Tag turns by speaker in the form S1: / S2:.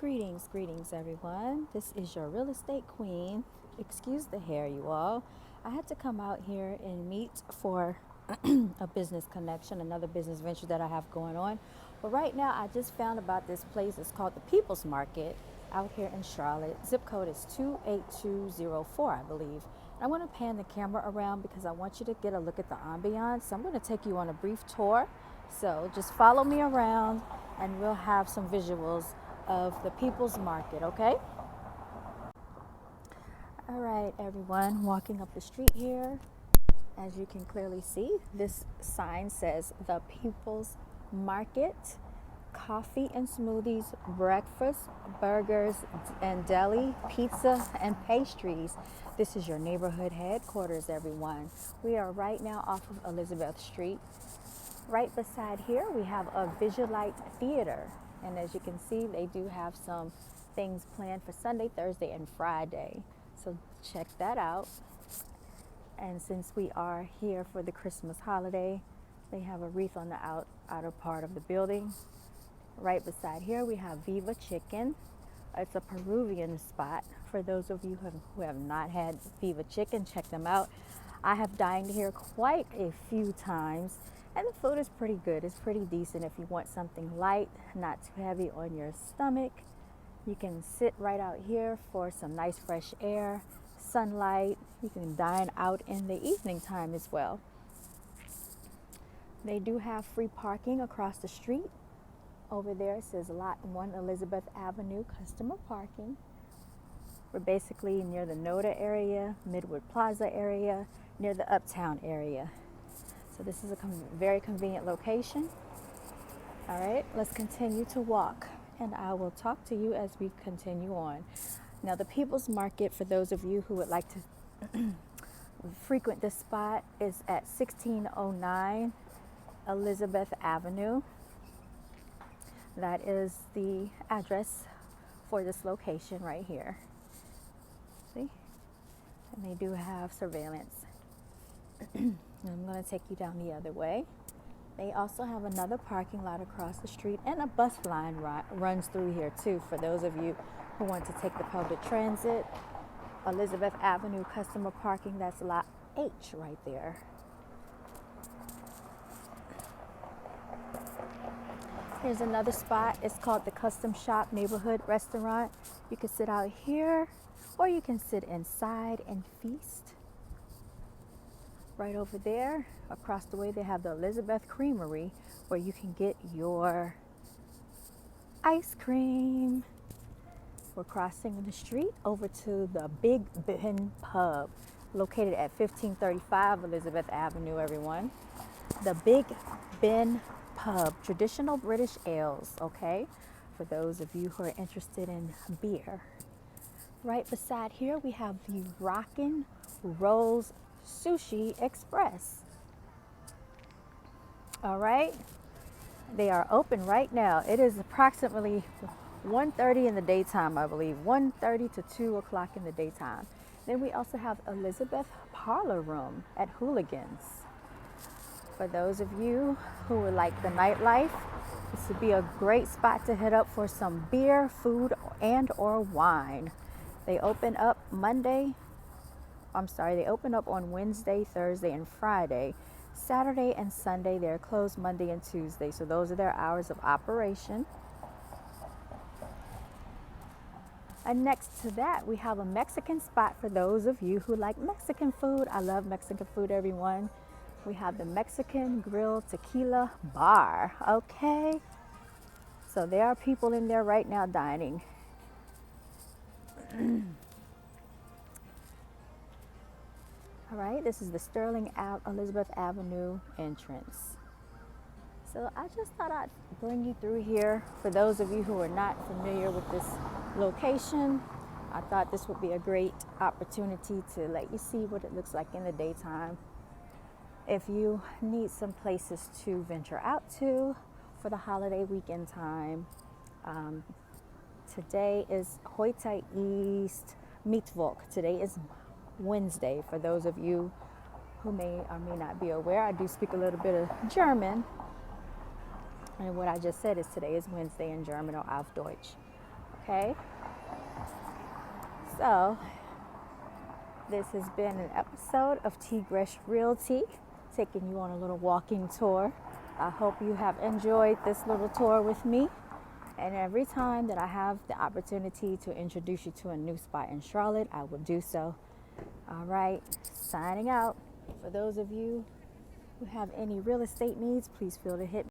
S1: Greetings, everyone. This is your real estate queen. Excuse the hair, you all. I had to come out here and meet for a business connection, another business venture that I have going on. But right now, I just found about this place. It's called the People's Market out here in Charlotte. Zip code is 28204, I believe. I want to pan the camera around because I want you to get a look at the ambiance. So I'm going to take you on a brief tour. So just follow me around and we'll have some visuals of the People's Market, okay? All right, everyone, walking up the street here. As you can clearly see, this sign says the People's Market, coffee and smoothies, breakfast, burgers and deli, pizza and pastries. This is your neighborhood headquarters, everyone. We are right now off of Elizabeth Street. Right beside here, we have a Visualite Theater. And as you can see, they do have some things planned for Sunday, Thursday, and Friday. So check that out. And since we are here for the Christmas holiday, they have a wreath on the outer part of the building. Right beside here, we have Viva Chicken. It's a Peruvian spot. For those of you who have not had Viva Chicken, check them out. I have dined here quite a few times, and the food is pretty good. It's pretty decent if you want something light, not too heavy on your stomach. You can sit right out here for some nice fresh air, sunlight. You can dine out in the evening time as well. They do have free parking across the street. Over there it says Lot 1 Elizabeth Avenue customer parking. We're basically near the Noda area, Midwood Plaza area, near the Uptown area. So this is a very convenient location. All right, let's continue to walk and I will talk to you as we continue on. Now the People's Market, for those of you who would like to frequent this spot, is at 1609 Elizabeth Avenue. That is the address for this location right here. See? And they do have surveillance. I'm going to take you down the other way. They also have another parking lot across the street, and a bus line runs through here too for those of you who want to take the public transit. Elizabeth Avenue customer parking, that's Lot H right there. Here's another spot. It's called the Custom Shop Neighborhood Restaurant. You can sit out here or you can sit inside and feast. Right over there, across the way, they have the Elizabeth Creamery where you can get your ice cream. We're crossing the street over to the Big Ben Pub, located at 1535 Elizabeth Avenue, everyone. The Big Ben Pub, traditional British ales, okay? For those of you who are interested in beer. Right beside here, we have the Rockin' Rolls Sushi Express. All right, they are open right now. It is approximately 1:30 in the daytime, I believe, 1:30 to 2 o'clock in the daytime. Then we also have Elizabeth Parlor Room at Hooligans. For those of you who would like the nightlife, this would be a great spot to hit up for some beer, food, and or wine. They open up they open up on Wednesday, Thursday, and Friday. Saturday and Sunday, they're closed Monday and Tuesday. So those are their hours of operation. And next to that, we have a Mexican spot for those of you who like Mexican food. I love Mexican food, everyone. We have the Mexican Grill Tequila Bar, okay? So there are people in there right now dining. All right, this is the Sterling Elizabeth Avenue entrance. So I just thought I'd bring you through here. For those of you who are not familiar with this location, I thought this would be a great opportunity to let you see what it looks like in the daytime. If you need some places to venture out to for the holiday weekend time, today is Heute East Mittwoch. Today is Wednesday. For those of you who may or may not be aware, I do speak a little bit of German. And what I just said is today is Wednesday in German, or auf Deutsch. Okay? So, this has been an episode of T. Gresh Realty, taking you on a little walking tour. I hope you have enjoyed this little tour with me. And every time that I have the opportunity to introduce you to a new spot in Charlotte, I will do so. All right, signing out. For those of you who have any real estate needs, please feel to hit